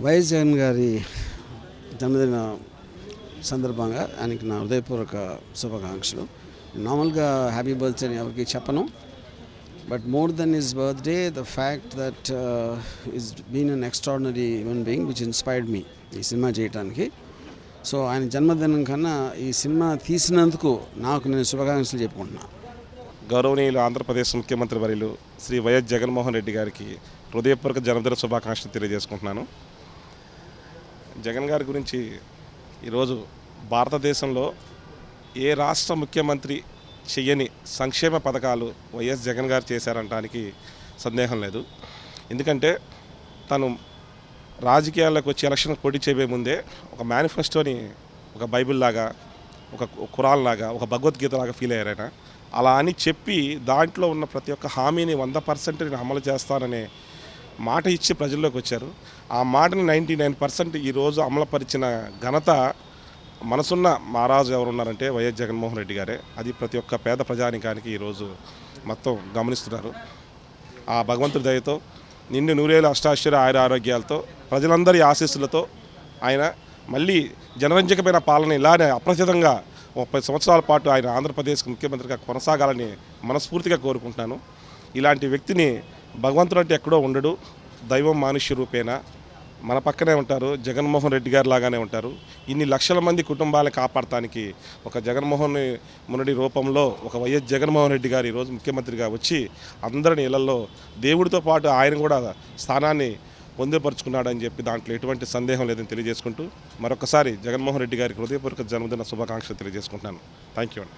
YS Jagan గారి జన్మదిన సందర్భంగా ఆయనకి నా హృదయపూర్వక శుభాకాంక్షలు. నార్మల్గా హ్యాపీ బర్త్డే అని ఎవరికి చెప్పను, but more than his birthday the fact that is been an extraordinary human being which inspired me ఈ సినిమా చేయడానికి. సో ఆయన జన్మదినం కన్నా ఈ సినిమా తీసినందుకు నాకు నేను శుభాకాంక్షలు చెప్పుకుంటున్నాను. గౌరవనీయులు ఆంధ్రప్రదేశ్ ముఖ్యమంత్రి వర్యులు శ్రీ వైఎస్ జగన్మోహన్ రెడ్డి గారికి హృదయపూర్వక జన్మదిన శుభాకాంక్షలు తెలియజేసుకుంటున్నాను. జగన్ గారి గురించి ఈరోజు భారతదేశంలో ఏ రాష్ట్ర ముఖ్యమంత్రి చెయ్యని సంక్షేమ పథకాలు వైఎస్ జగన్ గారు చేశారనడానికి సందేహం లేదు. ఎందుకంటే తను రాజకీయాల్లోకి వచ్చి ఎలక్షన్ పోటీ చేయబోయే ముందే ఒక మేనిఫెస్టోని ఒక బైబిల్ లాగా, ఒక ఖురాన్ లాగా, ఒక భగవద్గీత లాగా ఫీల్ అయ్యారైనా. అలా అని చెప్పి దాంట్లో ఉన్న ప్రతి ఒక్క హామీని 100% నేను అమలు చేస్తాననే మాట ఇచ్చి ప్రజల్లోకి వచ్చారు. ఆ మాటని 99% ఈరోజు అమలుపరిచిన ఘనత మనసున్న మహారాజు ఎవరున్నారంటే వైఎస్ జగన్మోహన్ రెడ్డి గారే. అది ప్రతి ఒక్క పేద ప్రజానికానికి ఈరోజు మొత్తం గమనిస్తున్నారు. ఆ భగవంతుడి దయతో నిండు నూరేళ్ళ అష్టాశ్చర్య ఆరోగ్యాలతో ప్రజలందరి ఆశీస్సులతో ఆయన మళ్ళీ జనరంజకమైన పాలన ఇలానే అప్రచితంగా 30 సంవత్సరాల పాటు ఆయన ఆంధ్రప్రదేశ్ ముఖ్యమంత్రిగా కొనసాగాలని మనస్ఫూర్తిగా కోరుకుంటున్నాను. ఇలాంటి వ్యక్తిని భగవంతుడు అంటే ఎక్కడో ఉండడు, దైవం మానుష్య రూపేణ మన పక్కనే ఉంటారు. జగన్మోహన్ రెడ్డి గారు లాగానే ఉంటారు. ఇన్ని లక్షల మంది కుటుంబాలను కాపాడటానికి ఒక జగన్మోహన్ రెడ్డి రూపంలో ఒక వైఎస్ జగన్మోహన్ రెడ్డి గారు ఈరోజు ముఖ్యమంత్రిగా వచ్చి అందరిని ఇళ్లలో దేవుడితో పాటు ఆయన కూడా స్థానాన్ని పొందుపరుచుకున్నాడని చెప్పి దాంట్లో ఎటువంటి సందేహం లేదని తెలియజేసుకుంటూ మరొకసారి జగన్మోహన్ రెడ్డి గారికి హృదయపూర్వక జన్మదిన శుభాకాంక్షలు తెలియజేసుకుంటున్నాను. థ్యాంక్ యూ అండి.